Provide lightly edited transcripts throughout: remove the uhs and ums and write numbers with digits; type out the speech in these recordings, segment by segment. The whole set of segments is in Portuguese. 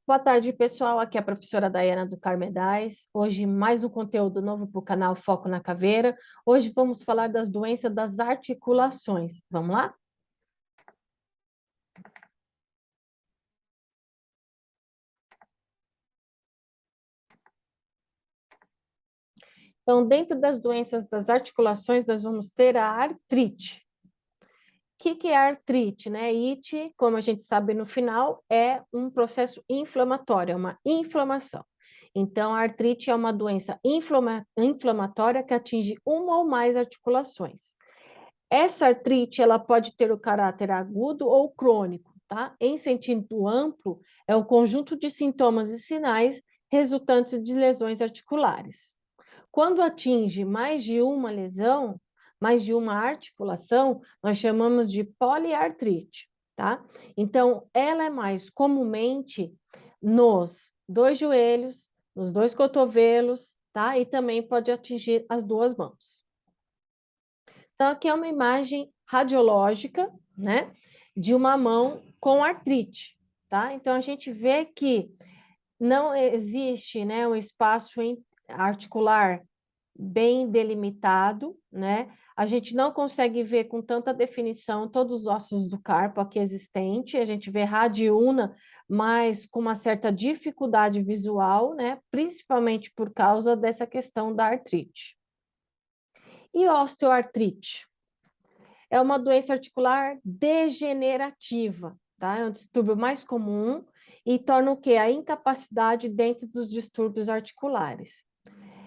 Boa tarde, pessoal. Aqui é a professora Daiana do Carmedais. Hoje, mais um conteúdo novo para o canal Foco na Caveira. Hoje vamos falar das doenças das articulações. Vamos lá? Então, dentro das doenças das articulações, nós vamos ter a artrite. O que é artrite, né? It, como a gente sabe no final, é um processo inflamatório, é uma inflamação. Então, a artrite é uma doença inflamatória que atinge uma ou mais articulações. Essa artrite, ela pode ter o caráter agudo ou crônico, tá? Em sentido amplo, é um conjunto de sintomas e sinais resultantes de lesões articulares. Quando atinge mais de uma lesão, mais de uma articulação, nós chamamos de poliartrite, tá? Então, ela é mais comumente nos dois joelhos, nos dois cotovelos, tá? E também pode atingir as duas mãos. Então, aqui é uma imagem radiológica, né, de uma mão com artrite, tá? Então, a gente vê que não existe, né, um espaço articular bem delimitado, né? A gente não consegue ver com tanta definição todos os ossos do carpo aqui existente, a gente vê radiúna, mas com uma certa dificuldade visual, né? Principalmente por causa dessa questão da artrite. E osteoartrite? É uma doença articular degenerativa, tá? É um distúrbio mais comum e torna o quê? A incapacidade dentro dos distúrbios articulares.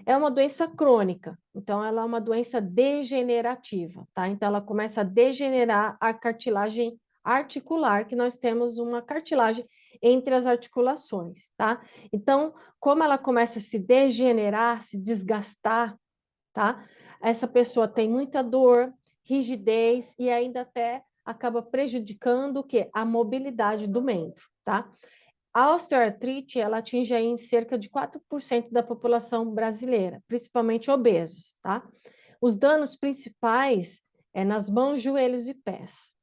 É uma doença crônica, então ela é uma doença degenerativa, tá? Então ela começa a degenerar a cartilagem articular, que nós temos uma cartilagem entre as articulações, tá? Então, como ela começa a se degenerar, se desgastar, tá? Essa pessoa tem muita dor, rigidez e ainda até acaba prejudicando o quê? A mobilidade do membro, tá? A osteoartrite, ela atinge aí em cerca de 4% da população brasileira, principalmente obesos, tá? Os danos principais é nas mãos, joelhos e pés.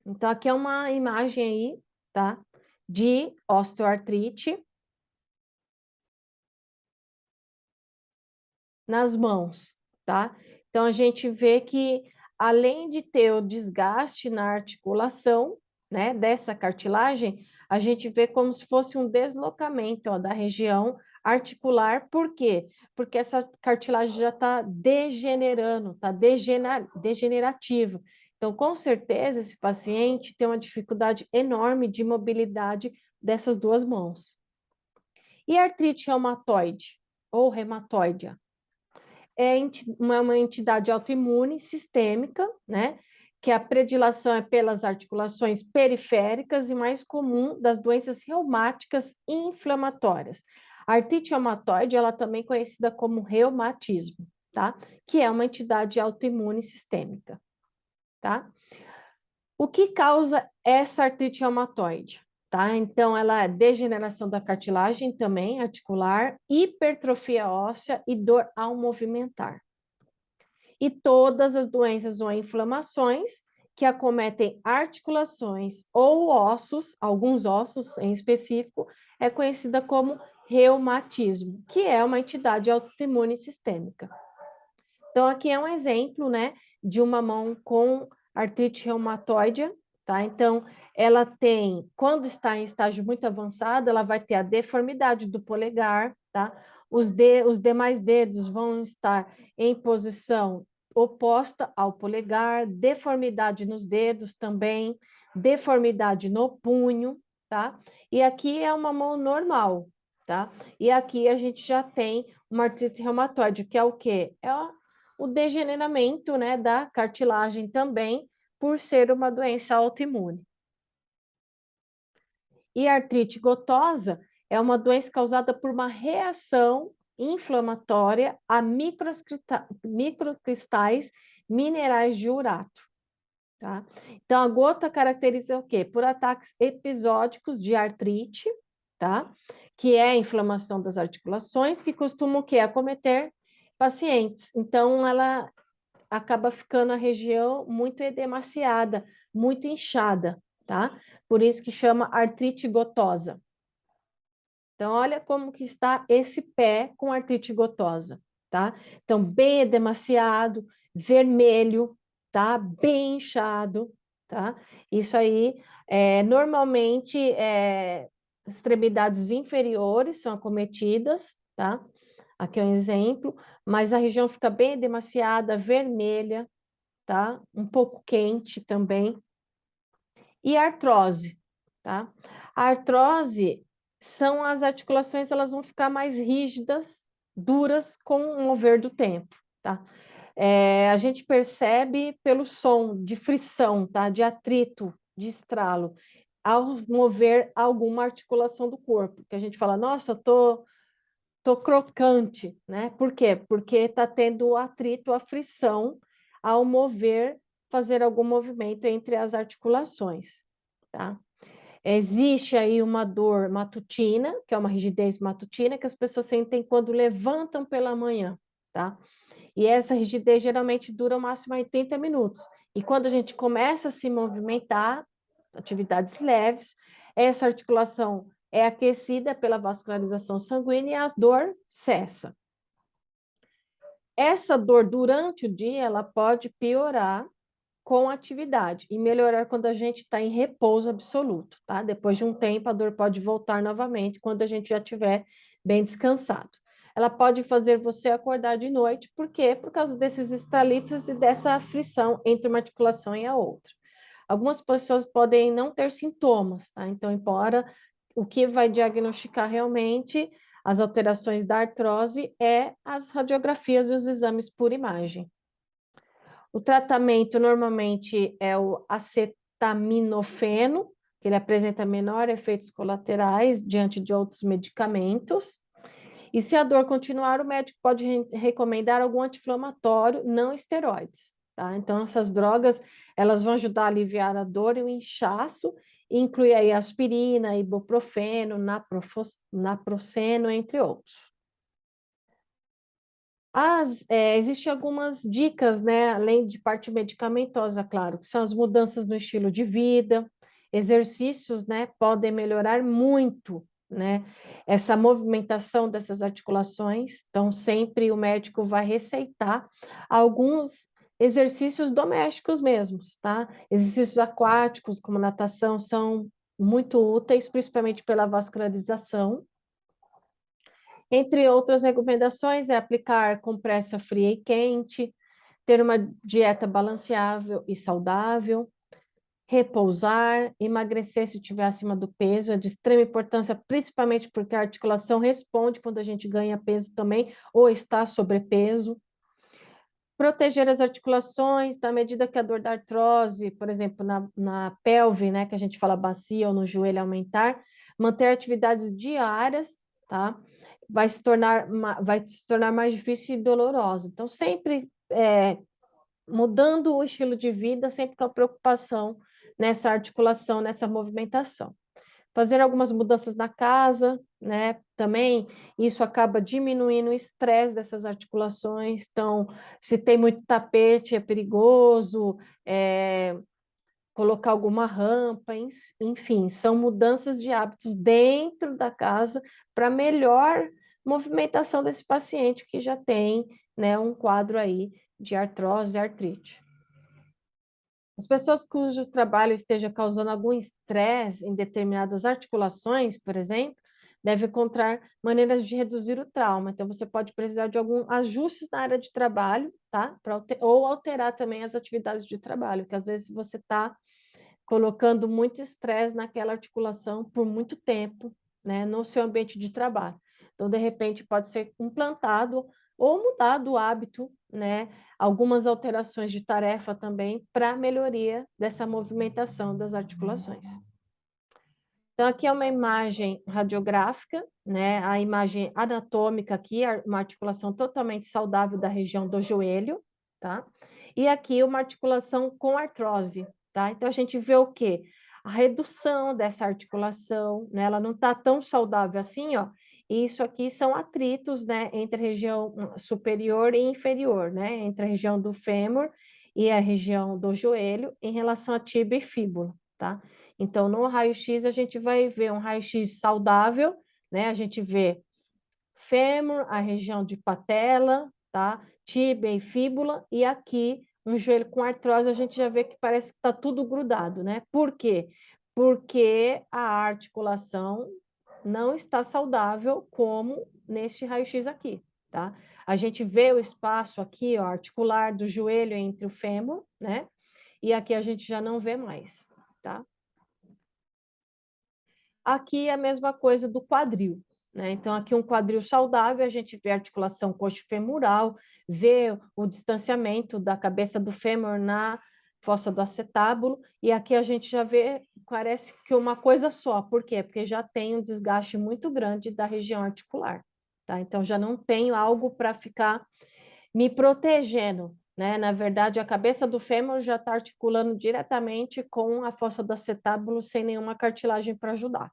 Então, aqui é uma imagem aí, tá? De osteoartrite nas mãos, tá? Então, a gente vê que, além de ter o desgaste na articulação, né, dessa cartilagem, a gente vê como se fosse um deslocamento, ó, da região articular. Por quê? Porque essa cartilagem já está degenerando, está degenerativa. Então, com certeza, esse paciente tem uma dificuldade enorme de mobilidade dessas duas mãos. E a artrite reumatoide ou reumatoide? É uma entidade autoimune sistêmica, né? Que a predileção é pelas articulações periféricas e mais comum das doenças reumáticas inflamatórias. A artrite reumatoide, ela também é conhecida como reumatismo, tá? Que é uma entidade autoimune sistêmica, tá? O que causa essa artrite reumatoide? Tá? Então, ela é degeneração da cartilagem também articular, hipertrofia óssea e dor ao movimentar. E todas as doenças ou inflamações que acometem articulações ou ossos, alguns ossos em específico, é conhecida como reumatismo, que é uma entidade autoimune sistêmica. Então, aqui é um exemplo, né, de uma mão com artrite reumatoide, tá? Então, ela tem, quando está em estágio muito avançado, ela vai ter a deformidade do polegar, tá? Os demais dedos vão estar em posição oposta ao polegar, deformidade nos dedos também, deformidade no punho, tá? E aqui é uma mão normal, tá? E aqui a gente já tem uma artrite reumatoide, que é o quê? É o degeneramento, né, da cartilagem também, por ser uma doença autoimune. E a artrite gotosa é uma doença causada por uma reação inflamatória a microcristais minerais de urato. Tá? Então, a gota caracteriza o quê? Por ataques episódicos de artrite, tá? Que é a inflamação das articulações, que costumam o quê? Acometer pacientes. Então, ela acaba ficando a região muito edemaciada, muito inchada, tá? Por isso que chama artrite gotosa. Então, olha como que está esse pé com artrite gotosa, tá? Então, bem edemaciado, vermelho, tá? Bem inchado, tá? Isso aí, normalmente, extremidades inferiores são acometidas, tá? Aqui é um exemplo, mas a região fica bem edemaciada, vermelha, tá? Um pouco quente também. E a artrose, tá? A artrose são as articulações, elas vão ficar mais rígidas, duras com o mover do tempo, tá? A gente percebe pelo som de frição, tá? De atrito, de estralo, ao mover alguma articulação do corpo, que a gente fala, nossa, tô crocante, né? Por quê? Porque está tendo atrito, a frição ao mover, fazer algum movimento entre as articulações, tá? Existe aí uma dor matutina, que é uma rigidez matutina, que as pessoas sentem quando levantam pela manhã, tá? E essa rigidez geralmente dura o máximo 80 minutos. E quando a gente começa a se movimentar, atividades leves, essa articulação é aquecida pela vascularização sanguínea e a dor cessa. Essa dor durante o dia, ela pode piorar com atividade e melhorar quando a gente está em repouso absoluto, tá? Depois de um tempo, a dor pode voltar novamente quando a gente já estiver bem descansado. Ela pode fazer você acordar de noite, por quê? Por causa desses estralitos e dessa aflição entre uma articulação e a outra. Algumas pessoas podem não ter sintomas, tá? Então, embora o que vai diagnosticar realmente as alterações da artrose é as radiografias e os exames por imagem. O tratamento normalmente é o acetaminofeno, que ele apresenta menor efeitos colaterais diante de outros medicamentos. E se a dor continuar, o médico pode recomendar algum anti-inflamatório, não esteroides, tá? Então, essas drogas, elas vão ajudar a aliviar a dor e o inchaço, inclui aí aspirina, ibuprofeno, naproxeno, entre outros. Existem algumas dicas, né, além de parte medicamentosa, claro, que são as mudanças no estilo de vida, exercícios, né, podem melhorar muito, né, essa movimentação dessas articulações. Então, sempre o médico vai receitar alguns exercícios domésticos mesmos, tá? Exercícios aquáticos, como natação, são muito úteis, principalmente pela vascularização. Entre outras recomendações, é aplicar compressa fria e quente, ter uma dieta balanceável e saudável, repousar, emagrecer se estiver acima do peso, é de extrema importância, principalmente porque a articulação responde quando a gente ganha peso também, ou está sobrepeso. Proteger as articulações, na medida que a dor da artrose, por exemplo, na pelve, né, que a gente fala bacia ou no joelho aumentar, manter atividades diárias, tá? Vai se tornar mais difícil e dolorosa. Então, sempre mudando o estilo de vida, sempre com a preocupação nessa articulação, nessa movimentação. Fazer algumas mudanças na casa, né? Também isso acaba diminuindo o estresse dessas articulações. Então, se tem muito tapete, é perigoso, colocar alguma rampa, enfim, são mudanças de hábitos dentro da casa para melhor movimentação desse paciente que já tem, né, um quadro aí de artrose e artrite. As pessoas cujo trabalho esteja causando algum estresse em determinadas articulações, por exemplo, devem encontrar maneiras de reduzir o trauma. Então, você pode precisar de alguns ajustes na área de trabalho, tá? Ou alterar também as atividades de trabalho, que às vezes você está colocando muito estresse naquela articulação por muito tempo, né, no seu ambiente de trabalho. Então, de repente, pode ser implantado ou mudado o hábito, né, algumas alterações de tarefa também para melhoria dessa movimentação das articulações. Então, aqui é uma imagem radiográfica, né, a imagem anatômica aqui, uma articulação totalmente saudável da região do joelho, tá? E aqui uma articulação com artrose, tá? Então, a gente vê o quê? A redução dessa articulação, né? Ela não está tão saudável assim, ó. E isso aqui são atritos, né, entre a região superior e inferior, né? Entre a região do fêmur e a região do joelho em relação a tíbia e fíbula, tá? Então, no raio-x, a gente vai ver um raio-x saudável, né? A gente vê fêmur, a região de patela, tá? Tíbia e fíbula, e aqui um joelho com artrose, a gente já vê que parece que está tudo grudado, né? Por quê? Porque a articulação não está saudável como neste raio-x aqui, tá? A gente vê o espaço aqui, ó, articular do joelho entre o fêmur, né? E aqui a gente já não vê mais, tá? Aqui é a mesma coisa do quadril, né? Então, aqui um quadril saudável, a gente vê a articulação coxofemoral, vê o distanciamento da cabeça do fêmur na fossa do acetábulo, e aqui a gente já vê, parece que uma coisa só. Por quê? Porque já tem um desgaste muito grande da região articular, tá? Então, já não tenho algo para ficar me protegendo, né? Na verdade, a cabeça do fêmur já está articulando diretamente com a fossa do acetábulo sem nenhuma cartilagem para ajudar.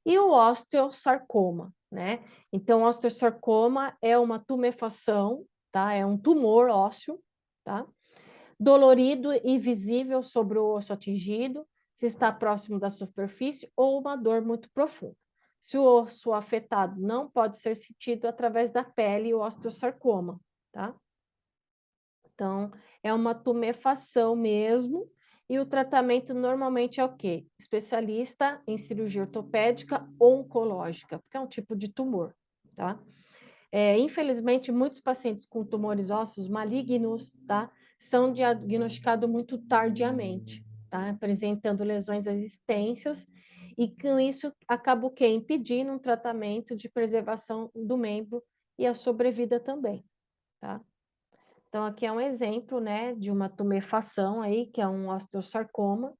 E o osteosarcoma, né? Então, o osteosarcoma é uma tumefação, tá? É um tumor ósseo, tá? Dolorido e visível sobre o osso atingido, se está próximo da superfície, ou uma dor muito profunda. Se o osso afetado não pode ser sentido através da pele, o osteosarcoma, tá? Então, é uma tumefação mesmo, e o tratamento normalmente é o quê? Especialista em cirurgia ortopédica oncológica, porque é um tipo de tumor, tá? Infelizmente, muitos pacientes com tumores ósseos malignos, tá? São diagnosticados muito tardiamente, tá? Apresentando lesões existências, e com isso acaba o quê? Impedindo um tratamento de preservação do membro e a sobrevida também, tá? Então, aqui é um exemplo, né, de uma tumefação aí, que é um osteosarcoma,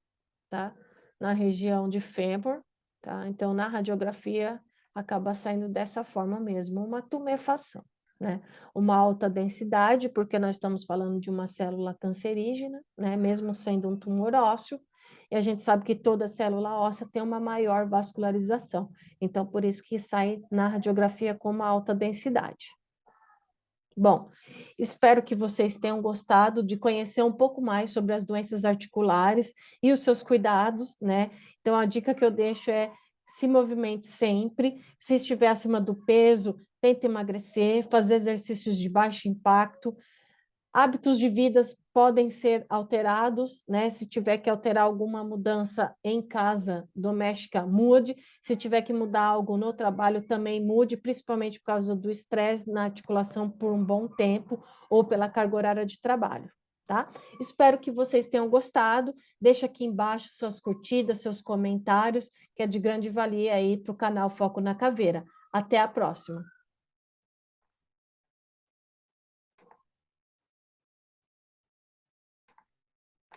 tá? Na região de fêmur, tá? Então, na radiografia, acaba saindo dessa forma mesmo, uma tumefação, né? Uma alta densidade, porque nós estamos falando de uma célula cancerígena, né? Mesmo sendo um tumor ósseo, e a gente sabe que toda célula óssea tem uma maior vascularização. Então, por isso que sai na radiografia com uma alta densidade. Bom, espero que vocês tenham gostado de conhecer um pouco mais sobre as doenças articulares e os seus cuidados, né? Então, a dica que eu deixo é se movimente sempre. Se estiver acima do peso, tente emagrecer, fazer exercícios de baixo impacto. Hábitos de vida podem ser alterados, né? Se tiver que alterar alguma mudança em casa doméstica, mude. Se tiver que mudar algo no trabalho, também mude, principalmente por causa do estresse na articulação por um bom tempo ou pela carga horária de trabalho, tá? Espero que vocês tenham gostado. Deixa aqui embaixo suas curtidas, seus comentários, que é de grande valia aí para o canal Foco na Caveira. Até a próxima!